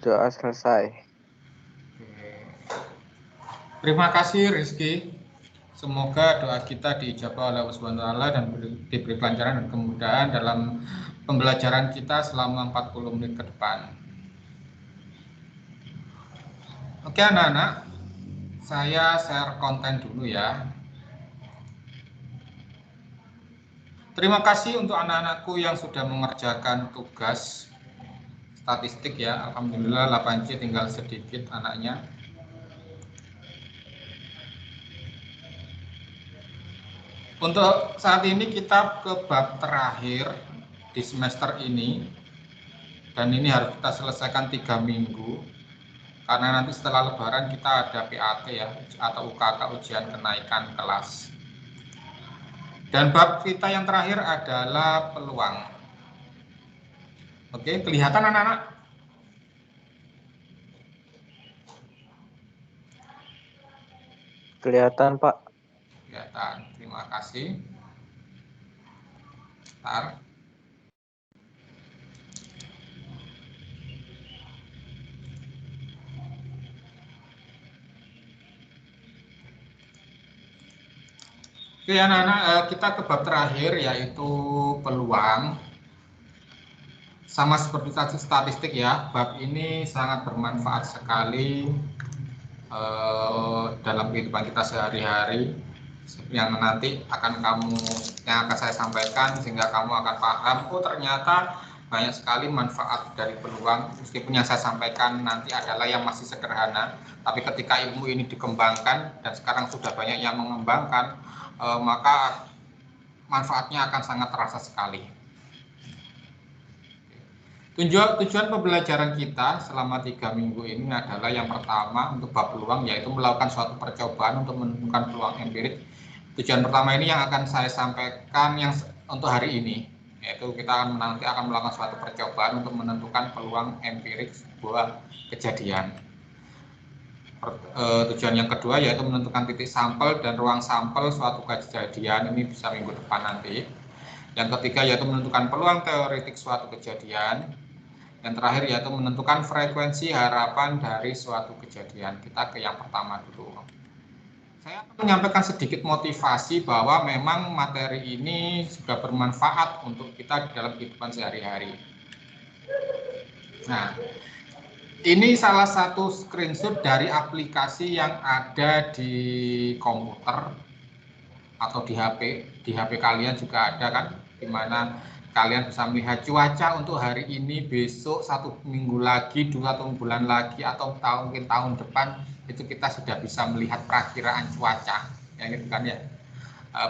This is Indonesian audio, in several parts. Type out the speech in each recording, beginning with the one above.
Doa selesai. Oke. Terima kasih Rizky. Semoga doa kita diijabah oleh Allah SWT dan diberi kelancaran dan kemudahan dalam pembelajaran kita selama 40 menit ke depan. Oke anak-anak, saya share konten dulu ya. Terima kasih untuk anak-anakku yang sudah mengerjakan tugas statistik ya. Alhamdulillah 8C tinggal sedikit anaknya. Untuk saat ini kita ke bab terakhir di semester ini. Dan ini harus kita selesaikan 3 minggu. Karena nanti setelah lebaran kita ada PAT ya, atau UKK, ujian kenaikan kelas. Dan bab kita yang terakhir adalah peluang. Oke, kelihatan anak-anak? Kelihatan, Pak. Kelihatan, terima kasih. Bentar. Oke anak-anak, kita ke bab terakhir yaitu peluang. Sama seperti statistik ya, bab ini sangat bermanfaat sekali dalam kehidupan kita sehari-hari, yang nanti yang akan saya sampaikan sehingga kamu akan paham, oh ternyata banyak sekali manfaat dari peluang. Meskipun yang saya sampaikan nanti adalah yang masih sederhana, tapi ketika ilmu ini dikembangkan dan sekarang sudah banyak yang mengembangkan, maka manfaatnya akan sangat terasa sekali. Tujuan pembelajaran kita selama 3 minggu ini adalah yang pertama untuk bab peluang, yaitu melakukan suatu percobaan untuk menemukan peluang empirik. Tujuan pertama ini yang akan saya sampaikan yang untuk hari ini, yaitu kita nanti akan melakukan suatu percobaan untuk menentukan peluang empirik sebuah kejadian. Tujuan yang kedua yaitu menentukan titik sampel dan ruang sampel suatu kejadian, ini bisa minggu depan nanti. Yang ketiga yaitu menentukan peluang teoretik suatu kejadian. Yang terakhir yaitu menentukan frekuensi harapan dari suatu kejadian. Kita ke yang pertama dulu. Saya akan menyampaikan sedikit motivasi bahwa memang materi ini sudah bermanfaat untuk kita dalam kehidupan sehari-hari. Nah, ini salah satu screenshot dari aplikasi yang ada di komputer atau di HP kalian juga ada kan, di mana kalian bisa melihat cuaca untuk hari ini, besok, 1 minggu lagi, 2 bulan lagi, atau mungkin tahun depan, itu kita sudah bisa melihat perakiraan cuaca, ya gitu kan ya.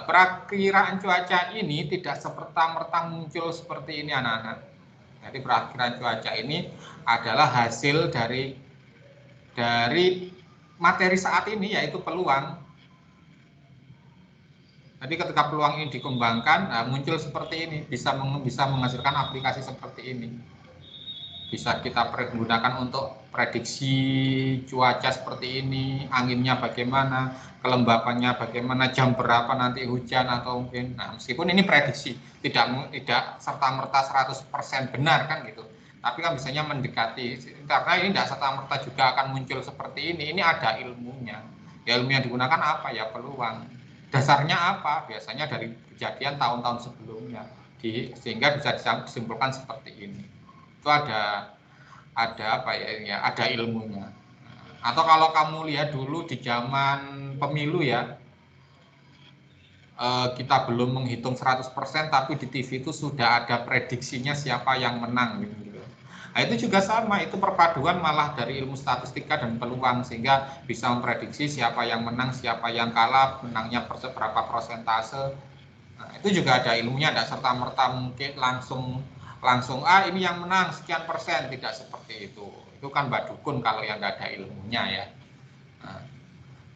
Perakiraan cuaca ini tidak semerta-merta muncul seperti ini anak-anak. Jadi perakiraan cuaca ini adalah hasil dari materi saat ini, yaitu peluang. Jadi ketika peluang ini dikembangkan, muncul seperti ini, bisa menghasilkan aplikasi seperti ini. Bisa kita gunakan untuk prediksi cuaca seperti ini, anginnya bagaimana, kelembapannya bagaimana, jam berapa nanti hujan atau mungkin. Nah, meskipun ini prediksi, tidak serta-merta 100% benar kan gitu. Tapi kan biasanya mendekati, karena ini tidak serta-merta juga akan muncul seperti ini. Ini ada ilmunya. Ya, ilmu yang digunakan apa ya? Peluang. Dasarnya apa? Biasanya dari kejadian tahun-tahun sebelumnya, sehingga bisa disimpulkan seperti ini. Itu ada apa ya? Ada ilmunya. Atau kalau kamu lihat dulu di zaman pemilu ya, kita belum menghitung 100%, tapi di TV itu sudah ada prediksinya siapa yang menang gitu. Nah, itu juga sama, itu perpaduan malah dari ilmu statistika dan peluang, sehingga bisa memprediksi siapa yang menang, siapa yang kalah, menangnya berapa persentase. Nah, itu juga ada ilmunya, tidak serta-merta mungkin langsung ini yang menang sekian persen, tidak seperti itu. Itu kan mbak dukun kalau yang nggak ada ilmunya ya. Nah,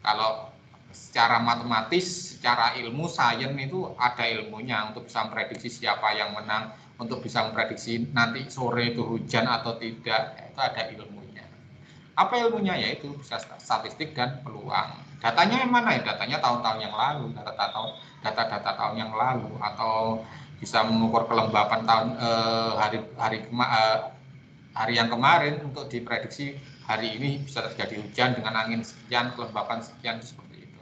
kalau secara matematis, secara ilmu sains itu ada ilmunya untuk bisa memprediksi siapa yang menang, untuk bisa memprediksi nanti sore itu hujan atau tidak, itu ada ilmunya. Apa ilmunya? Yaitu bisa statistik dan peluang. Datanya yang mana ya? Datanya tahun-tahun yang lalu, data-data tahun yang lalu, hari yang kemarin untuk diprediksi hari ini bisa terjadi hujan dengan angin sekian, kelembapan sekian, seperti itu.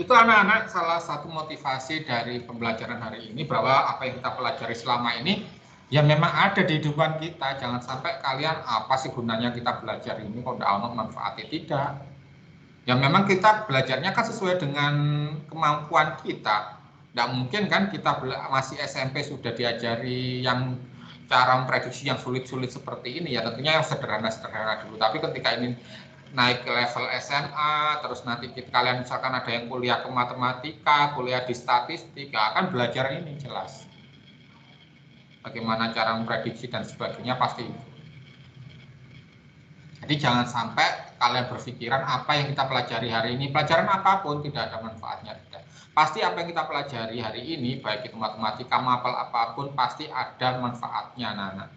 Itu anak-anak salah satu motivasi dari pembelajaran hari ini, bahwa apa yang kita pelajari selama ini ya memang ada di kehidupan kita. Jangan sampai kalian apa sih gunanya kita belajar ini kok tidak ada manfaatnya, tidak. Ya memang kita belajarnya kan sesuai dengan kemampuan kita. Tidak mungkin kan kita masih SMP sudah diajari yang cara memprediksi yang sulit-sulit seperti ini, ya tentunya yang sederhana-sederhana dulu. Tapi ketika ini naik ke level SMA, terus nanti kalian misalkan ada yang kuliah ke matematika, kuliah di statistik, akan belajar ini jelas. Bagaimana cara memprediksi dan sebagainya pasti itu. Jadi jangan sampai kalian berpikiran apa yang kita pelajari hari ini, pelajaran apapun tidak ada manfaatnya. Tidak. Pasti apa yang kita pelajari hari ini, baik itu matematika, mapel apapun, pasti ada manfaatnya, anak-anak.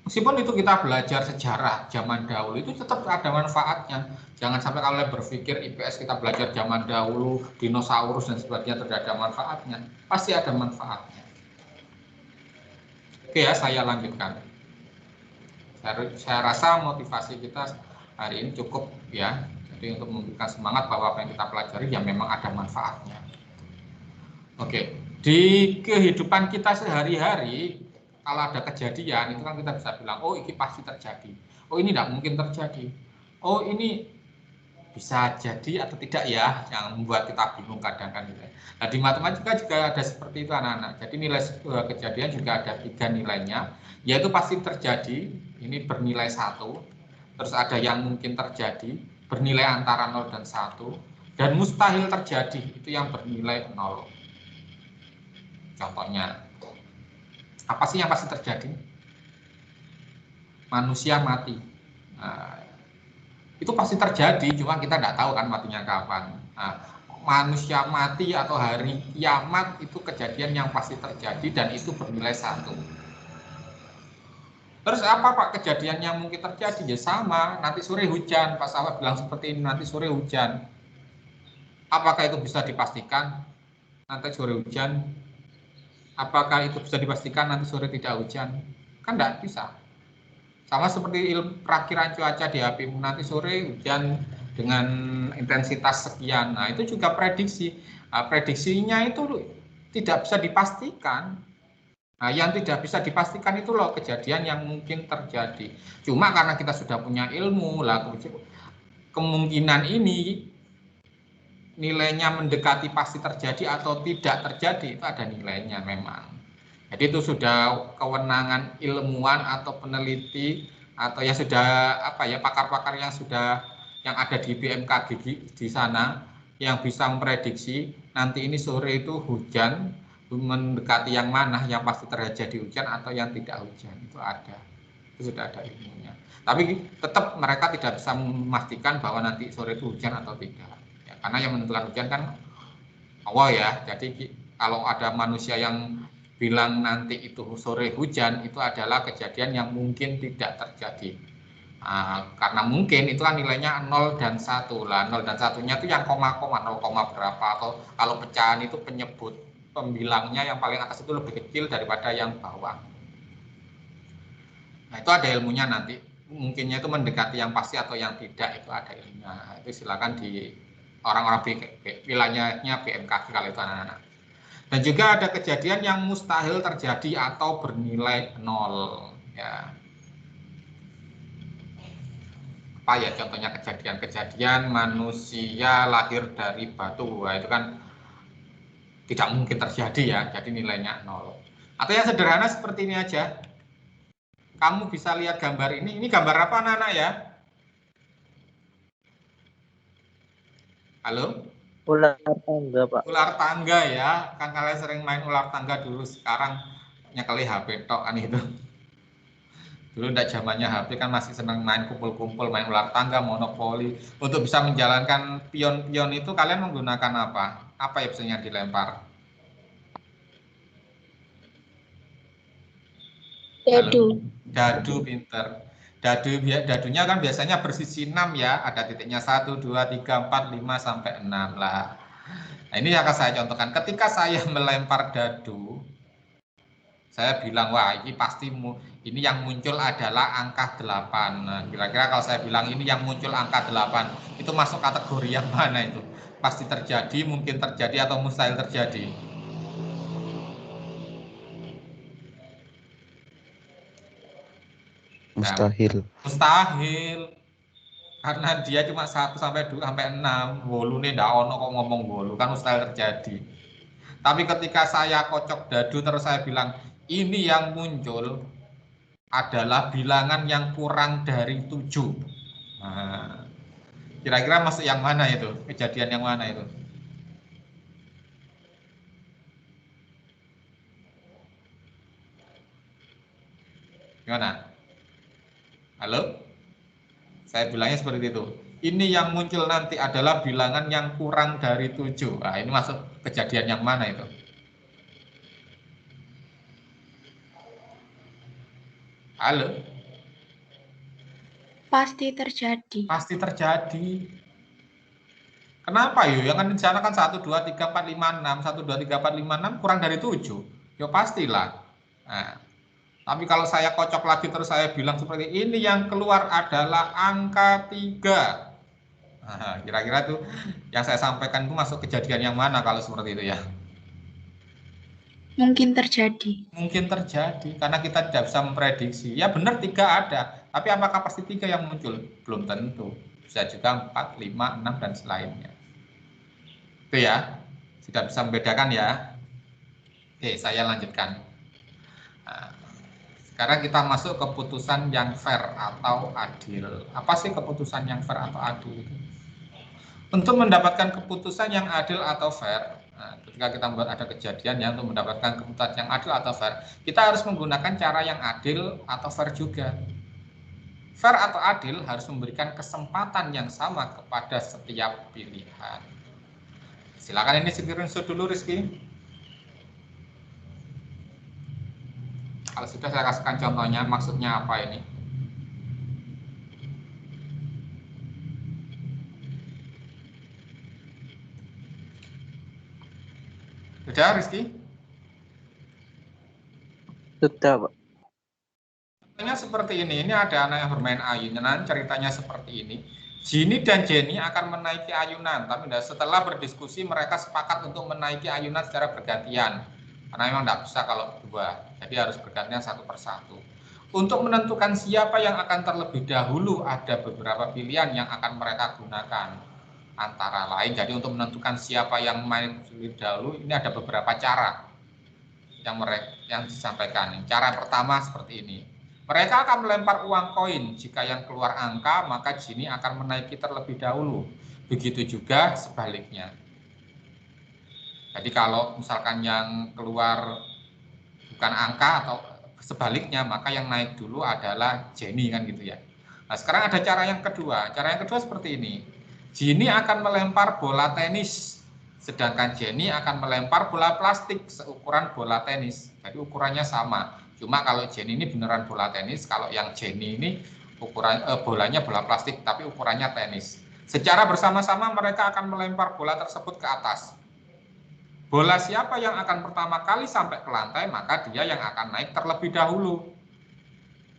Meskipun itu kita belajar sejarah zaman dahulu, itu tetap ada manfaatnya. Jangan sampai kalian berpikir IPS kita belajar zaman dahulu, dinosaurus dan sebagainya tidak ada manfaatnya. Pasti ada manfaatnya. Oke ya, saya lanjutkan. Saya rasa motivasi kita hari ini cukup ya. Jadi untuk memberikan semangat bahwa apa yang kita pelajari ya memang ada manfaatnya. Oke, di kehidupan kita sehari-hari, kalau ada kejadian itu kan kita bisa bilang, oh ini pasti terjadi, oh ini tidak mungkin terjadi, oh ini bisa jadi atau tidak ya, yang membuat kita bingung kadang-kadang gitu. Nah di matematika juga ada seperti itu anak-anak. Jadi nilai sebuah kejadian juga ada 3 nilainya, yaitu pasti terjadi, ini bernilai 1, terus ada yang mungkin terjadi, bernilai antara 0 dan 1, dan mustahil terjadi, itu yang bernilai 0. Contohnya, apa sih yang pasti terjadi? Manusia mati. Nah, itu pasti terjadi, cuma kita tidak tahu kan matinya kapan. Nah, manusia mati atau hari kiamat itu kejadian yang pasti terjadi dan itu bernilai 1. Terus apa Pak kejadian yang mungkin terjadi? Ya sama, nanti sore hujan. Pak Sawah bilang seperti ini, nanti sore hujan. Apakah itu bisa dipastikan? Nanti sore hujan. Apakah itu bisa dipastikan nanti sore tidak hujan? Kan tidak bisa. Sama seperti ilmu perakiraan cuaca di HP, nanti sore hujan dengan intensitas sekian. Nah, itu juga prediksi. Nah, prediksinya itu tidak bisa dipastikan. Nah, yang tidak bisa dipastikan itu loh kejadian yang mungkin terjadi. Cuma karena kita sudah punya ilmu, lah kemungkinan ini nilainya mendekati pasti terjadi atau tidak terjadi, itu ada nilainya memang. Jadi itu sudah kewenangan ilmuwan atau peneliti atau ya sudah apa ya pakar-pakar yang sudah yang ada di BMKG di sana yang bisa memprediksi nanti ini sore itu hujan mendekati yang mana yang pasti terjadi hujan atau yang tidak hujan, itu ada, itu sudah ada ilmunya. Tapi tetap mereka tidak bisa memastikan bahwa nanti sore itu hujan atau tidak. Karena yang menentukan hujan kan Allah ya. Jadi kalau ada manusia yang bilang nanti itu sore hujan, itu adalah kejadian yang mungkin tidak terjadi. Karena mungkin itu kan nilainya 0 dan 1 lah. 0 dan 1-nya itu yang koma-koma 0, berapa, atau kalau pecahan itu penyebut pembilangnya yang paling atas itu lebih kecil daripada yang bawah. Nah itu ada ilmunya nanti. Mungkinnya itu mendekati yang pasti atau yang tidak, itu ada ilmunya. Itu silakan di orang-orang wilayahnya BMKG kalau itu anak-anak. Dan juga ada kejadian yang mustahil terjadi atau bernilai 0 ya. Apa ya contohnya kejadian manusia lahir dari batu, nah, itu kan tidak mungkin terjadi ya, jadi nilainya 0. Atau yang sederhana seperti ini aja. Kamu bisa lihat gambar ini gambar apa anak-anak ya? Halo? Ular tangga, Pak. Ular tangga ya, kan kalian sering main ular tangga dulu, sekarang nyekeli HP tok kan itu. Dulu enggak zamannya HP kan masih senang main kumpul-kumpul, main ular tangga, monopoli. Untuk bisa menjalankan pion-pion itu kalian menggunakan apa? Apa ya biasanya dilempar? Dadu. Dadu, pinter. Dadunya kan biasanya bersisi 6 ya, ada titiknya 1, 2, 3, 4, 5, sampai 6 lah. Nah ini akan saya contohkan, ketika saya melempar dadu, Saya bilang, wah ini pasti ini yang muncul adalah angka 8. Nah, kira-kira kalau saya bilang ini yang muncul angka 8, itu masuk kategori yang mana itu? Pasti terjadi, mungkin terjadi, atau mustahil terjadi? Mustahil. Nah, mustahil. Karena dia cuma 1 sampai 2 sampai 6. Wolune ndak ono kok ngomong wolu, kan mustahil terjadi. Tapi ketika saya kocok dadu terus saya bilang, ini yang muncul adalah bilangan yang kurang dari 7. Nah, kira-kira masuk yang mana itu? Kejadian yang mana itu? Gimana? Halo? Saya bilangnya seperti itu. Ini yang muncul nanti adalah bilangan yang kurang dari 7. Nah, ini masuk kejadian yang mana itu? Halo? Pasti terjadi. Pasti terjadi. Kenapa yuk? Yang kan di sana kan 1, 2, 3, 4, 5, 6. 1, 2, 3, 4, 5, 6 kurang dari 7. Ya pastilah. Nah, tapi kalau saya kocok lagi terus saya bilang seperti ini, yang keluar adalah angka 3. Nah, kira-kira tuh yang saya sampaikan itu masuk kejadian yang mana kalau seperti itu ya? Mungkin terjadi. Mungkin terjadi, karena kita tidak bisa memprediksi. Ya benar 3 ada, tapi apakah pasti 3 yang muncul? Belum tentu. Bisa juga 4, 5, 6, dan selainnya. Itu ya, sudah bisa membedakan ya. Oke, saya lanjutkan. Nah, sekarang kita masuk ke putusan yang fair atau adil. Apa sih keputusan yang fair atau adil itu? Untuk mendapatkan keputusan yang adil atau fair, nah, ketika kita membuat ada kejadian ya, untuk mendapatkan keputusan yang adil atau fair, kita harus menggunakan cara yang adil atau fair juga. Fair atau adil harus memberikan kesempatan yang sama kepada setiap pilihan. Silakan ini screenshot dulu Rizky. Kalau sudah saya kasihkan contohnya, maksudnya apa ini? Sudah Rizky? Sudah, Pak. Ceritanya seperti ini ada anak yang bermain ayunan, ceritanya seperti ini. Jini dan Jenny akan menaiki ayunan, tapi setelah berdiskusi mereka sepakat untuk menaiki ayunan secara bergantian. Karena memang tidak bisa kalau berdua, jadi harus bergantian satu persatu. Untuk menentukan siapa yang akan terlebih dahulu, ada beberapa pilihan yang akan mereka gunakan. Antara lain, jadi untuk menentukan siapa yang main terlebih dahulu, ini ada beberapa cara yang disampaikan. Cara pertama seperti ini. Mereka akan melempar uang koin. Jika yang keluar angka, maka Jini akan menaiki terlebih dahulu. Begitu juga sebaliknya. Jadi kalau misalkan yang keluar bukan angka atau sebaliknya, maka yang naik dulu adalah Jenny kan gitu ya. Nah, sekarang ada cara yang kedua. Cara yang kedua seperti ini. Jini akan melempar bola tenis, sedangkan Jenny akan melempar bola plastik seukuran bola tenis. Jadi ukurannya sama. Cuma kalau Jenny ini beneran bola tenis, kalau yang Jenny ini bolanya bola plastik, tapi ukurannya tenis. Secara bersama-sama mereka akan melempar bola tersebut ke atas. Bola siapa yang akan pertama kali sampai ke lantai, maka dia yang akan naik terlebih dahulu.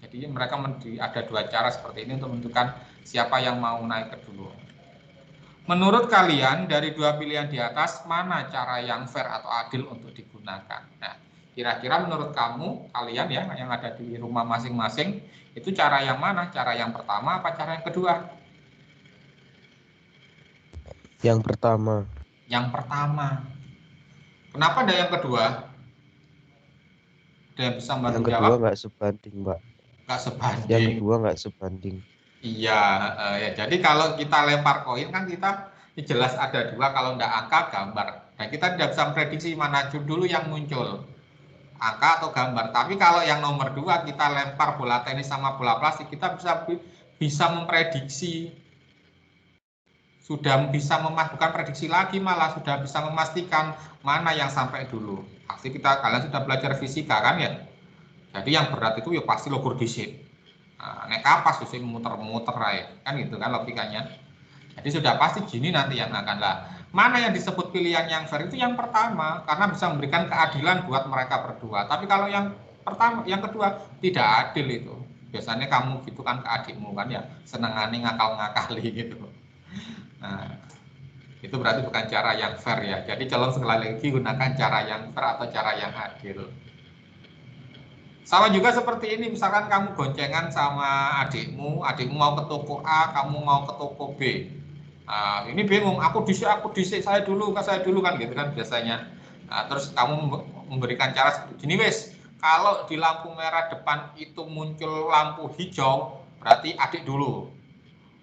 Jadi mereka ada dua cara seperti ini untuk menentukan siapa yang mau naik dulu. Menurut kalian dari dua pilihan di atas, mana cara yang fair atau adil untuk digunakan? Nah, kira-kira menurut kalian ya yang ada di rumah masing-masing, itu cara yang mana? Cara yang pertama apa cara yang kedua? Yang pertama. Yang pertama. Kenapa ada yang kedua? Ada yang bisa membantu Yang jawab? kedua nggak sebanding, Mbak. Nggak sebanding. Yang kedua nggak sebanding. Iya, ya. Jadi kalau kita lempar koin kan kita jelas ada dua, kalau nggak angka gambar. Dan kita tidak bisa memprediksi mana dulu yang muncul, angka atau gambar. Tapi kalau yang nomor 2 kita lempar bola tenis sama bola plastik, kita bisa memprediksi, sudah bisa bukan prediksi lagi, malah sudah bisa memastikan mana yang sampai dulu. Pasti kalian sudah belajar fisika kan ya. Jadi yang berat itu ya pasti logor disit. Nah, nek kapas muter-muter kan gitu kan logikanya. Jadi sudah pasti Gini nanti yang akan lah. Mana yang disebut pilihan yang fair itu yang pertama, karena bisa memberikan keadilan buat mereka berdua. Tapi kalau yang pertama, yang kedua tidak adil itu. Biasanya kamu gitu kan ke adikmu kan ya, senengane ngakal-ngakali gitu. Nah, itu berarti bukan cara yang fair ya. Jadi calon sekali lagi gunakan cara yang fair atau cara yang adil. Sama juga seperti ini, misalkan kamu goncengan sama adikmu mau ke toko A, kamu mau ke toko B. Nah, ini bingung, aku disik, saya dulu kan gitu kan biasanya. Nah, terus kamu memberikan cara seperti gini wes, kalau di lampu merah depan itu muncul lampu hijau, berarti adik dulu.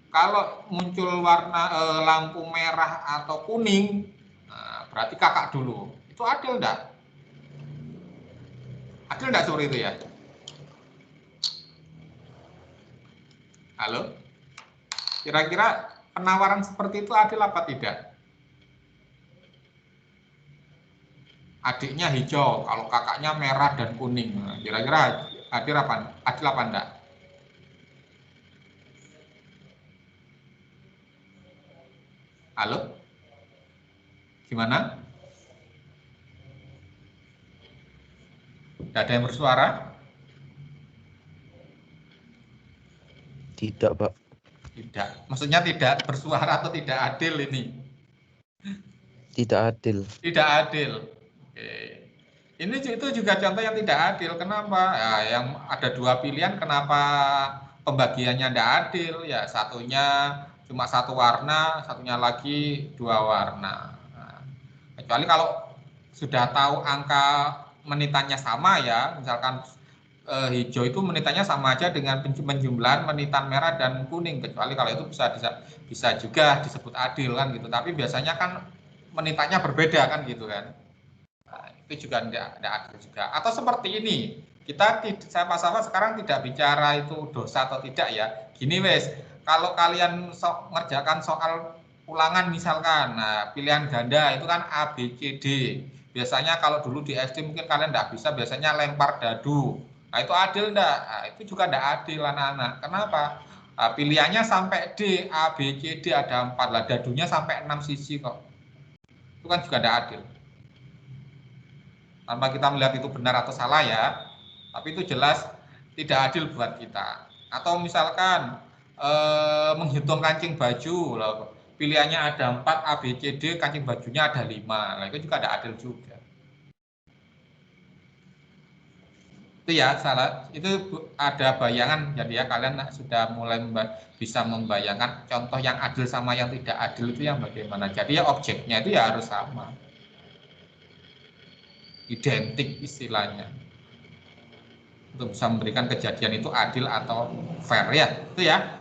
Kalau muncul warna lampu merah atau kuning, nah, berarti kakak dulu. Itu adil enggak? Adil enggak seperti itu ya? Halo? Kira-kira penawaran seperti itu adil apa tidak? Adiknya hijau, kalau kakaknya merah dan kuning. Kira-kira adil apa enggak? Halo? Gimana? Tidak ada yang bersuara? Tidak, Pak. Tidak. Maksudnya tidak bersuara atau tidak adil ini? Tidak adil. Tidak adil. Oke. Ini itu juga contoh yang tidak adil. Kenapa? Ya, yang ada dua pilihan, kenapa pembagiannya tidak adil? Ya, satunya cuma satu warna, satunya lagi dua warna. Nah, kecuali kalau sudah tahu angka menitannya sama ya, misalkan hijau itu menitannya sama aja dengan penjumlahan menitan merah dan kuning, kecuali kalau itu bisa juga disebut adil kan gitu. Tapi biasanya kan menitannya berbeda kan gitu kan. Nah, itu juga tidak adil juga. Atau seperti ini, kita sama-sama sekarang tidak bicara itu dosa atau tidak ya. Gini wes, kalau kalian ngerjakan soal ulangan misalkan, nah pilihan ganda itu kan A, B, C, D. Biasanya kalau dulu di SD mungkin kalian tidak bisa, biasanya lempar dadu. Nah itu adil enggak? Nah, itu juga enggak adil anak-anak. Kenapa? Nah, pilihannya sampai D, A, B, C, D ada 4 lah, dadunya sampai 6 sisi kok. Itu kan juga enggak adil. Tanpa kita melihat itu benar atau salah ya, tapi itu jelas tidak adil buat kita. Atau misalkan menghitung kancing baju, loh, pilihannya ada 4 A, B, C, D, kancing bajunya ada 5, nah itu juga tidak adil juga. Itu ya salah, itu ada bayangan, jadi ya kalian sudah mulai bisa membayangkan contoh yang adil sama yang tidak adil itu yang bagaimana. Jadi ya objeknya itu ya harus sama, identik istilahnya, untuk bisa memberikan kejadian itu adil atau fair ya, itu ya.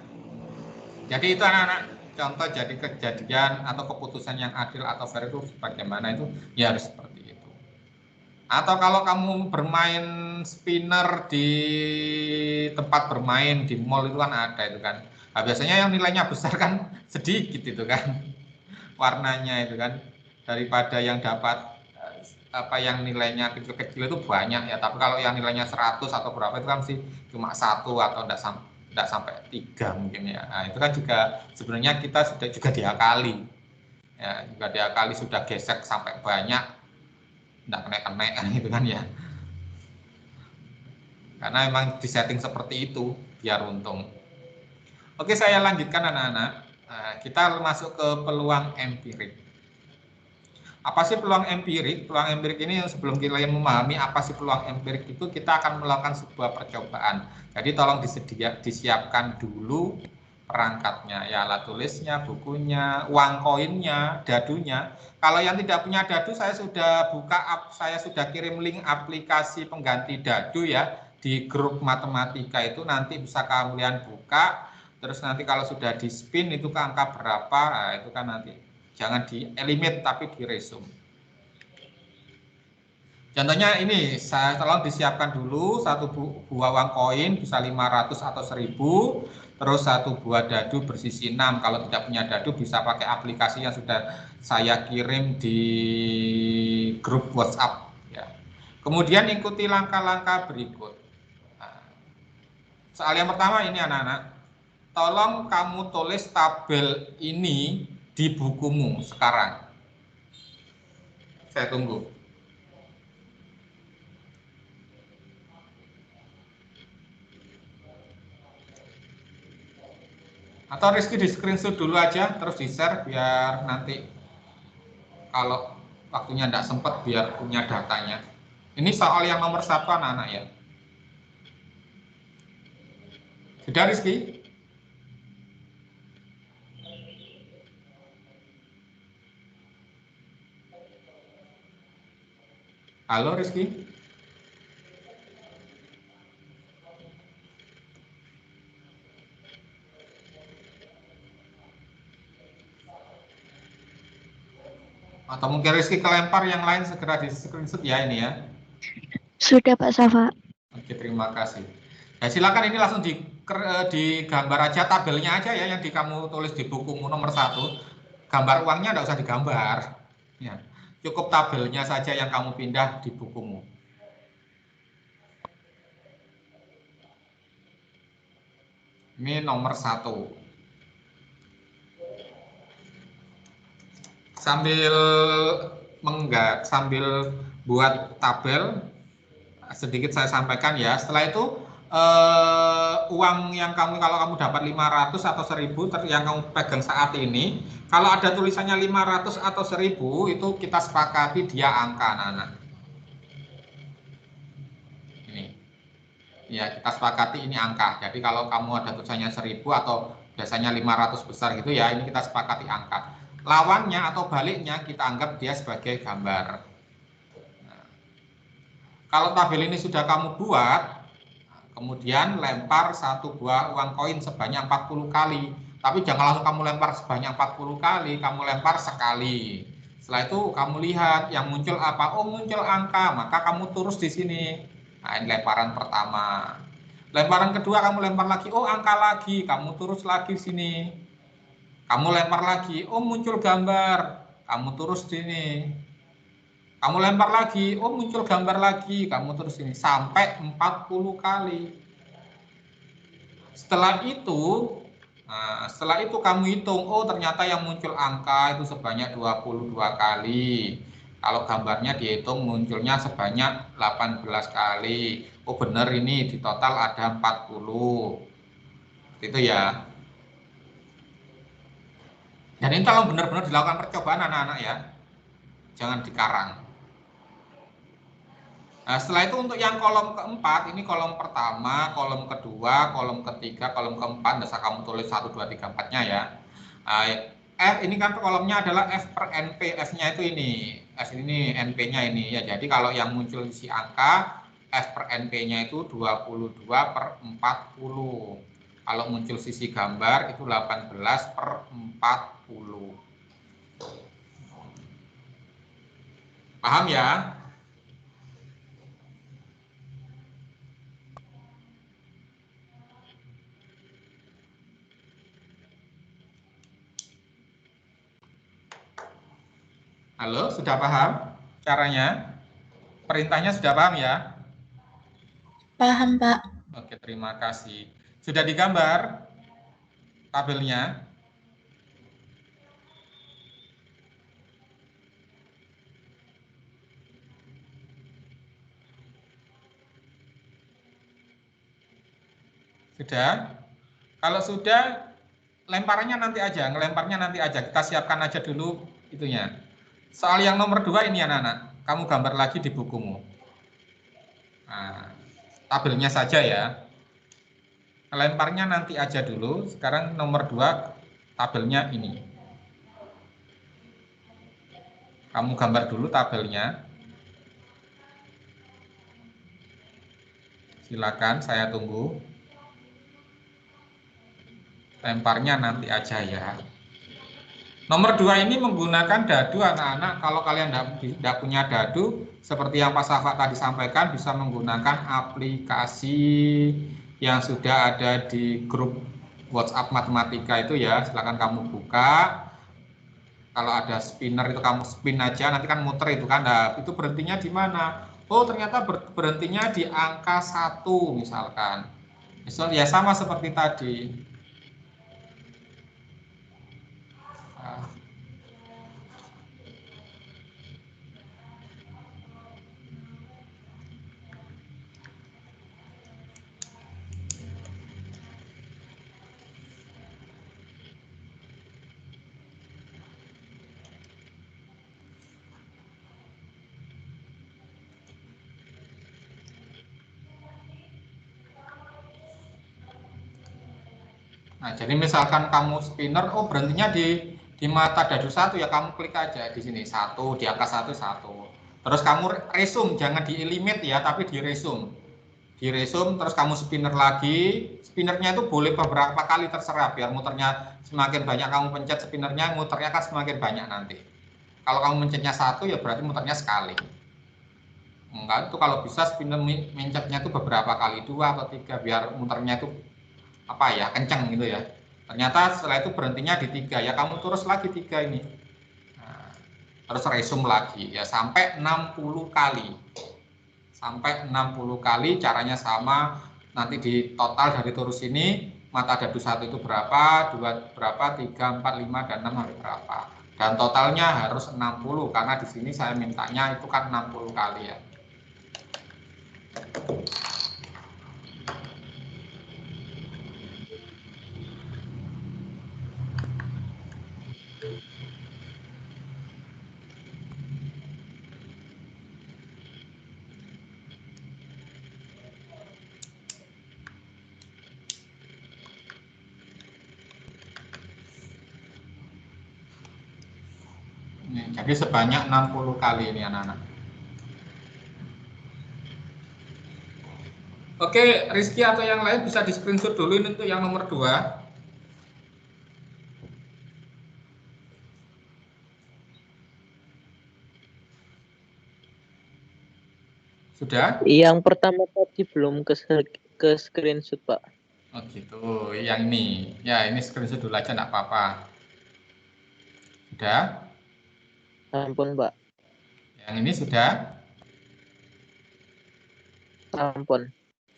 Jadi itu anak-anak contoh jadi kejadian atau keputusan yang adil atau fair itu bagaimana, itu ya harus seperti itu. Atau kalau kamu bermain spinner di tempat bermain di mall itu kan ada itu kan. Nah, biasanya yang nilainya besar kan sedikit itu kan warnanya itu kan, daripada yang dapat apa yang nilainya kecil-kecil itu banyak ya. Tapi kalau yang nilainya 100 atau berapa itu kan sih cuma 1 atau enggak sampai 3 mungkin ya. Nah, itu kan juga sebenarnya kita sudah juga diakali ya, juga diakali, sudah gesek sampai banyak, enggak kena gitu kan ya, karena emang disetting seperti itu biar untung. Oke, saya lanjutkan anak-anak. Nah, kita masuk ke peluang empirik. Apa sih peluang empirik? Peluang empirik ini sebelum kalian memahami apa sih peluang empirik itu, kita akan melakukan sebuah percobaan. Jadi tolong disiapkan dulu perangkatnya, ya alat tulisnya, bukunya, uang koinnya, dadunya. Kalau yang tidak punya dadu, saya sudah kirim link aplikasi pengganti dadu ya di grup matematika itu, nanti bisa kalian buka. Terus nanti kalau sudah di spin itu ke angka berapa, nah itu kan nanti jangan di eliminate tapi di resume. Contohnya ini, saya tolong disiapkan dulu satu buah uang koin bisa 500 atau 1000, terus satu buah dadu bersisi 6. Kalau tidak punya dadu bisa pakai aplikasi yang sudah saya kirim di grup WhatsApp ya. Kemudian ikuti langkah-langkah berikut. Nah, soal yang pertama ini anak-anak, tolong kamu tulis tabel ini di bukumu sekarang. Saya tunggu. Atau Rizky di screenshot dulu aja, terus di share biar nanti kalau waktunya tidak sempat biar punya datanya. Ini soal yang nomor 1 anak-anak ya. Sudah Rizky? Halo Rizky? Atau mungkin Rizky kelempar, yang lain segera di screenshot ya ini ya. Sudah Pak Safa. Oke, terima kasih. Nah, silakan ini langsung digambar aja tabelnya aja ya yang kamu tulis di bukumu nomor 1. Gambar uangnya tidak usah digambar. Ya, cukup tabelnya saja yang kamu pindah di bukumu. Ini nomor 1. Sambil buat tabel, sedikit saya sampaikan ya. Setelah itu uang yang kalau kamu dapat 500 atau 1000 yang kamu pegang saat ini, kalau ada tulisannya 500 atau 1000 itu kita sepakati dia angka anak-anak. Ini. Ya, kita sepakati ini angka. Jadi kalau kamu ada tulisannya 1000 atau biasanya 500 besar gitu ya, ini kita sepakati angka. Lawannya atau baliknya kita anggap dia sebagai gambar. Nah, kalau tabel ini sudah kamu buat, kemudian lempar satu buah uang koin sebanyak 40 kali. Tapi jangan langsung kamu lempar sebanyak 40 kali, kamu lempar sekali. Setelah itu kamu lihat yang muncul apa? Oh, muncul angka, maka kamu terus di sini. Nah, ini lemparan pertama. Lemparan kedua kamu lempar lagi, oh angka lagi, kamu terus lagi di sini. Kamu lempar lagi, oh muncul gambar, kamu terus sini. Kamu lempar lagi, oh muncul gambar lagi, kamu terus sini sampai 40 kali. Setelah itu kamu hitung, oh ternyata yang muncul angka itu sebanyak 22 kali. Kalau gambarnya dihitung munculnya sebanyak 18 kali. Oh benar ini di total ada 40. Itu ya. Dan ini kalau benar-benar dilakukan percobaan anak-anak ya, jangan dikarang. Nah, setelah itu untuk yang kolom keempat, ini kolom pertama, kolom kedua, kolom ketiga, kolom keempat, bisa kamu tulis 1, 2, 3, 4-nya ya. F ini kan kolomnya adalah F per NP, F-nya itu ini, F ini NP-nya ini ya. Jadi kalau yang muncul isi angka, F per NP-nya itu 22 per 40. Kalau muncul sisi gambar itu 18 per 40. Paham ya? Halo, sudah paham caranya? Perintahnya sudah paham ya? Paham Pak. Oke, terima kasih. Sudah digambar tabelnya? Sudah? Kalau sudah, lemparannya nanti aja, ngelemparnya nanti aja. Kita siapkan aja dulu itunya. Soal yang nomor 2 ini anak-anak, kamu gambar lagi di bukumu. Nah, tabelnya saja ya. Lemparnya nanti aja dulu. Sekarang nomor 2 tabelnya ini. Kamu gambar dulu tabelnya. Silakan, saya tunggu. Lemparnya nanti aja ya. Nomor 2 ini menggunakan dadu anak-anak. Kalau kalian tidak punya dadu, seperti yang Pak Safa tadi sampaikan, bisa menggunakan aplikasi yang sudah ada di grup WhatsApp matematika itu ya. Silakan kamu buka. Kalau ada spinner itu kamu spin aja, nanti kan muter itu kan. Nah, itu berhentinya di mana? Oh, ternyata berhentinya di angka 1 misalkan. Misalnya ya sama seperti tadi. Nah, jadi misalkan kamu spinner, oh berhentinya di mata dadu 1 ya, kamu klik aja di sini 1, di angka 1. Terus kamu resume, jangan di eliminate ya, tapi di resume. Di resume, terus kamu spinner lagi. Spinnernya itu boleh beberapa kali, terserah, biar muternya semakin banyak kamu pencet spinnernya, muternya kan semakin banyak nanti. Kalau kamu mencetnya 1 ya berarti muternya sekali. Enggak, itu kalau bisa spinner mencetnya itu beberapa kali, 2 atau 3, biar muternya itu apa ya, kenceng gitu ya. Ternyata setelah itu berhentinya di 3 ya, kamu terus lagi 3 ini. Nah, terus resume lagi ya sampai 60 kali. Sampai 60 kali, caranya sama. Nanti di total dari terus ini mata dadu 1 itu berapa, 2 berapa, 3, 4, 5 dan 6 harus berapa. Dan totalnya harus 60 karena di sini saya mintanya itu kan 60 kali ya. Jadi sebanyak 60 kali ini anak-anak. Oke, Rizky atau yang lain bisa di screenshot dulu ini untuk yang nomor 2. Sudah? Yang pertama tadi belum ke screenshot, Pak. Oh gitu, yang ini. Ya, ini screenshot dulu aja, enggak apa-apa. Sudah? Ampun, Pak. Yang ini sudah? Ampun.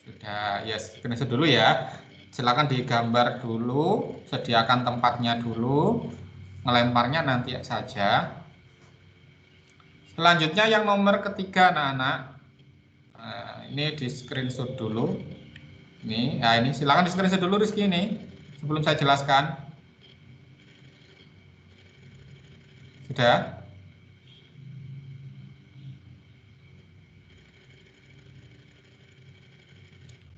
Sudah, ya screenshot dulu ya. Silakan digambar dulu, sediakan tempatnya dulu. Ngelemparnya nanti saja. Selanjutnya yang nomor ketiga anak-anak. Nah, ini di screenshot dulu. Ini, nah ini silakan di screenshot dulu Rizky ini. Sebelum saya jelaskan. Sudah?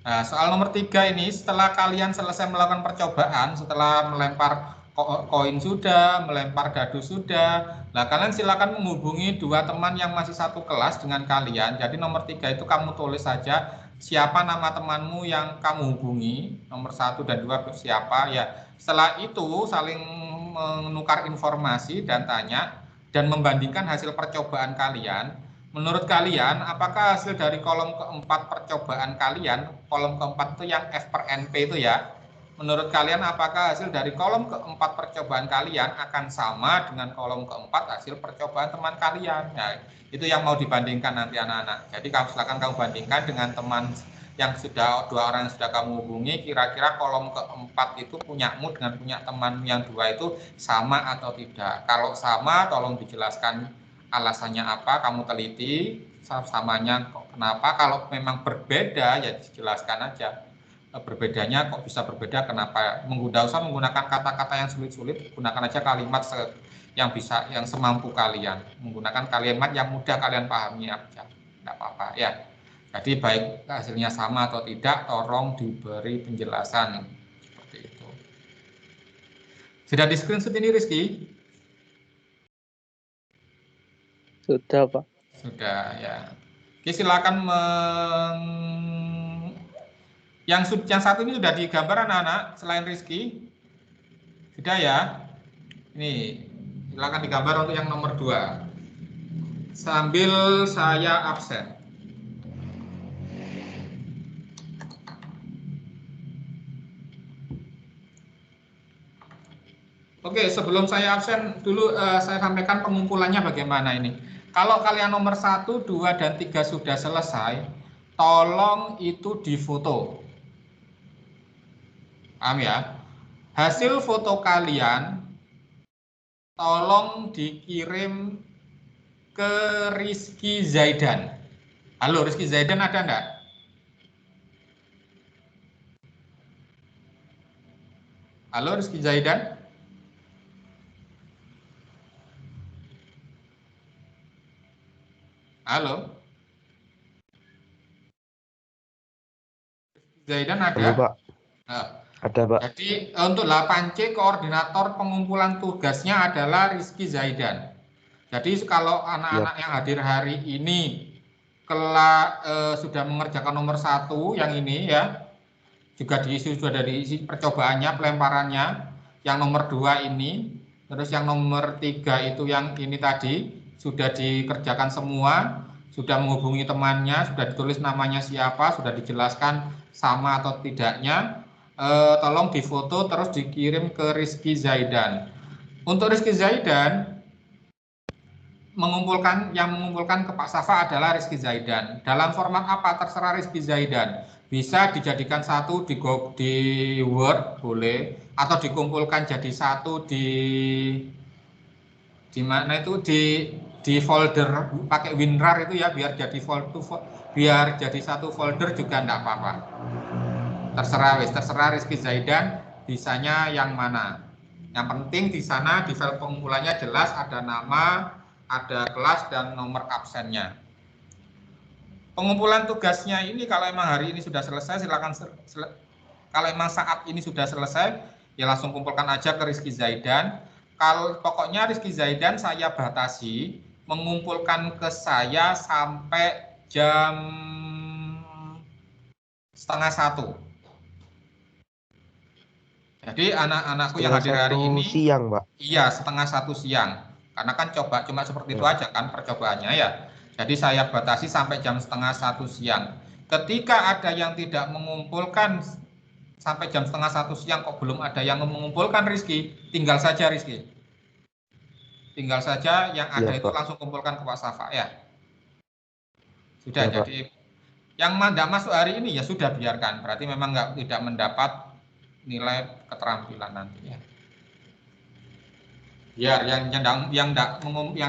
Nah, soal nomor 3 ini, setelah kalian selesai melakukan percobaan, setelah melempar koin sudah, melempar dadu sudah, nah kalian silakan menghubungi 2 teman yang masih satu kelas dengan kalian. Jadi nomor 3 itu kamu tulis saja siapa nama temanmu yang kamu hubungi, nomor 1 dan 2 siapa ya. Setelah itu saling menukar informasi dan tanya dan membandingkan hasil percobaan kalian. Menurut kalian, apakah hasil dari kolom keempat percobaan kalian, kolom keempat itu yang F per NP itu ya, menurut kalian apakah hasil dari kolom keempat percobaan kalian akan sama dengan kolom keempat hasil percobaan teman kalian? Nah, itu yang mau dibandingkan nanti anak-anak. Jadi silakan kamu bandingkan dengan teman yang sudah 2 orang yang sudah kamu hubungi, kira-kira kolom keempat itu punyamu dengan punya teman yang 2 itu sama atau tidak. Kalau sama, tolong dijelaskan alasannya apa, kamu teliti samanya kok kenapa. Kalau memang berbeda ya dijelaskan aja berbedanya, kok bisa berbeda kenapa. Tidak usah menggunakan kata-kata yang sulit-sulit, gunakan aja kalimat yang bisa, yang semampu kalian, menggunakan kalimat yang mudah kalian pahami aja, tidak apa-apa ya. Jadi baik hasilnya sama atau tidak, tolong diberi penjelasan seperti itu. Sudah di screenshot ini Rizky? Sudah, Pak. Sudah ya. Oke, silakan yang satu ini sudah digambar anak-anak selain Rizky. Sudah ya. Ini silakan digambar untuk yang nomor 2. Sambil saya absen. Oke, sebelum saya absen dulu saya sampaikan pengumpulannya bagaimana ini. Kalau kalian nomor 1, 2, dan 3 sudah selesai, tolong itu difoto. Paham ya? Hasil foto kalian tolong dikirim ke Rizky Zaidan. Halo, Rizky Zaidan ada enggak? Halo, Rizky Zaidan? Halo? Zaidan ada? Halo, Pak. Ada, Pak. Jadi untuk 8C koordinator pengumpulan tugasnya adalah Rizky Zaidan. Jadi kalau anak-anak yang hadir hari ini sudah mengerjakan nomor 1 yang ini ya, juga sudah diisi percobaannya, pelemparannya. Yang nomor 2 ini, terus yang nomor 3 itu yang ini tadi sudah dikerjakan semua, sudah menghubungi temannya, sudah ditulis namanya siapa, sudah dijelaskan sama atau tidaknya. Tolong difoto terus dikirim ke Rizky Zaidan. Untuk Rizky Zaidan mengumpulkan ke Pak Safa adalah Rizky Zaidan. Dalam format apa terserah Rizky Zaidan. Bisa dijadikan satu di Word boleh, atau dikumpulkan jadi satu di mana itu di folder pakai WinRAR itu ya, biar jadi satu folder juga enggak apa-apa. Terserah Rizky Zaidan bisanya yang mana. Yang penting di sana di file pengumpulannya jelas ada nama, ada kelas dan nomor absennya. Pengumpulan tugasnya ini kalau emang hari ini sudah selesai silakan kalau emang saat ini sudah selesai ya langsung kumpulkan aja ke Rizky Zaidan. Kalau pokoknya Rizky Zaidan saya batasi mengumpulkan ke saya sampai jam 12:30. Jadi anak-anakku yang hadir hari ini siang, Pak. Iya, 12:30 siang. Karena kan coba cuma seperti itu aja kan percobaannya ya. Jadi saya batasi sampai jam 12:30 siang. Ketika ada yang tidak mengumpulkan sampai jam 12:30 siang kok belum ada yang mengumpulkan Rizky, tinggal saja Rizky. Tinggal saja yang ada itu langsung kumpulkan ke Pak Safa ya. Sudah ya, jadi yang tidak masuk hari ini ya sudah biarkan. Berarti memang tidak mendapat nilai keterampilan nantinya. Biar yang tidak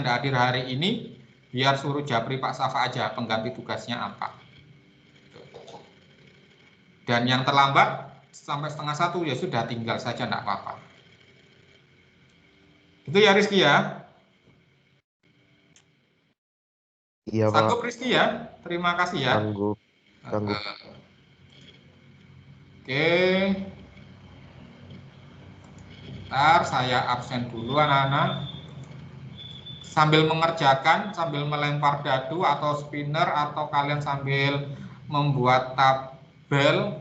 hadir hari ini biar suruh japri Pak Safa aja pengganti tugasnya apa. Dan yang terlambat sampai 12:30 ya sudah tinggal saja tidak apa-apa. Itu ya Rizky ya. Iya, Pak. Sanggup Rizky ya. Terima kasih ya. Sanggup. Oke. Bentar, saya absen dulu anak-anak. Sambil mengerjakan, sambil melempar dadu atau spinner, atau kalian sambil membuat tabel